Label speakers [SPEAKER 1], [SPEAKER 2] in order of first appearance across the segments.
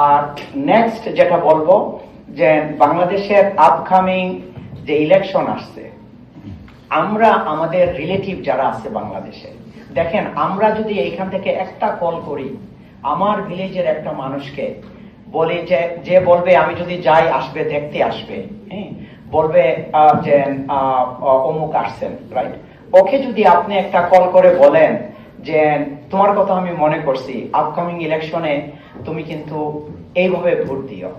[SPEAKER 1] আর next যেটা বলবো যে বাংলাদেশের আপকামিং যে ইলেকশন আসছে, আমরা আমাদের রিলেটিভ যারা আছে বাংলাদেশে, দেখেন আমরা যদি এইখান থেকে একটা কল করি আমার ভিলেজের একটা মানুষকে, বলি যে বলবে আমি যদি যাই আসবে, দেখতে আসবে, হ্যাঁ, বলবে যে অমুক আসছেন, রাইট? ওকে যদি আপনি একটা কল করে বলেন যে তোমার কথা আমি মনে করছি, আপকামিং ইলেকশনে তুমি কিন্তু এইভাবে ভোট দিও,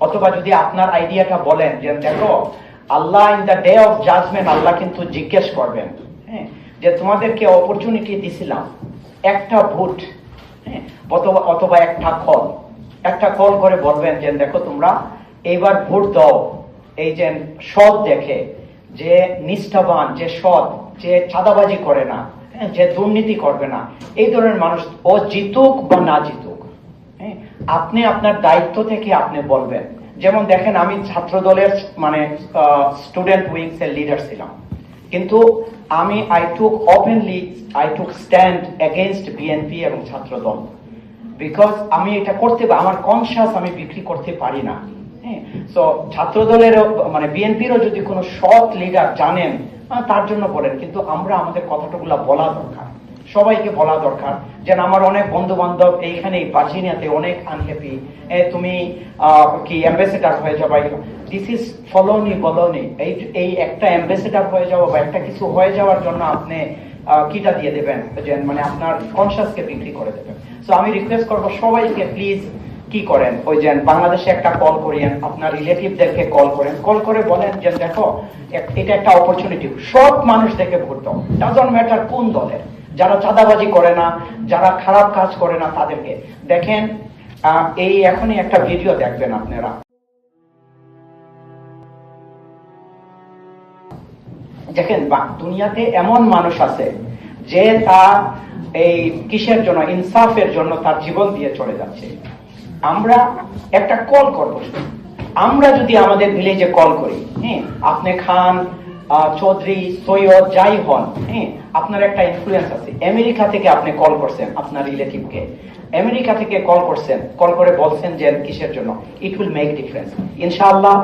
[SPEAKER 1] অথবা যদি আপনার আইডিয়াটা বলেন যে দেখো Allah in the day of judgment Allah কিন্তু জিজ্ঞেস করবেন, হ্যাঁ, যে তোমাদেরকে অপরচুনিটি দিছিলাম একটা ভোট, হ্যাঁ, অথবা একটা কল করে বলবেন যে দেখো তোমরা এইবার ভোট দাও এই যে সৎ দেখে, যে নিষ্ঠাবান, যে সৎ, যে চাঁদাবাজি করে না, যে দুর্নীতি করবে না, এই ধরনের মানুষ ও জিতুক বা না জিতুক, হ্যাঁ, আপনি আপনার দায়িত্ব থেকে আপনি বলবেন। যেমন দেখেন আমি ছাত্র দলের মানে স্টুডেন্ট উইংস এর লিডার ছিলাম, কিন্তু আমি I took stand against BNP এবং ছাত্র দল, বিকজ আমি এটা করতে, আমার কনসিয়াস আমি বিক্রি করতে পারি না। সো ছাত্র দলের মানে বিএনপিরও যদি কোনো সৎ লিডার জানেন তার জন্য বলেন, কিন্তু আমরা আমাদের কথাগুলো বলা দরকার, সবাইকে বলা দরকার। যেন আমার অনেক বন্ধু বান্ধব এইখানে ভার্জিনিয়াতে অনেক আনহ্যাপি, তুমি কি অ্যাম্বাসেডার হয়ে যাবা, দিস ইজ ফলোনি বলনি, এই একটা অ্যাম্বাসেডার হয়ে যাওয়া বা একটা কিছু হয়ে যাওয়ার জন্য আপনি কিটা দিয়ে দেবেন, যে মানে আপনার কনসিয়াসকে বিক্রি করে দেবেন। সো আমি রিকোয়েস্ট করবো সবাইকে প্লিজ কি করেন, ওই যে বাংলাদেশে একটা কল করিয়েন, আপনার রিলেটিভদেরকে কল করেন, কল করে বলেন যে দেখো এটা একটা অপরচুনিটি, সব মানুষ দেখে ভোট দাও, ডাজন্ট ম্যাটার কোন দলের, যারা চাঁদাবাজি করে না, যারা খারাপ কাজ করে না তাদেরকে দেখেন। এই এখনই একটা ভিডিও দেখবেন আপনারা, দেখেন দুনিয়াতে এমন মানুষ আছে যে তার এই কিসের জন্য, ইনসাফের জন্য তার জীবন দিয়ে চলে যাচ্ছে। আমরা একটা কল করবো, আমরা যদি আমাদের ভিলেজে কল করি, হ্যাঁ, আপনি খান, চৌধুরী, সৈয়দ, যাই হন, হ্যাঁ, আপনার একটা ইনফ্লুয়েন্স আছে। আমেরিকা থেকে আপনি কল করছেন আপনার রিলেটিভকে, আমেরিকা থেকে কল করছেন, কল করে বলছেন যে কিসের জন্য, ইট উইল মেক ডিফারেন্স ইনশাআল্লাহ।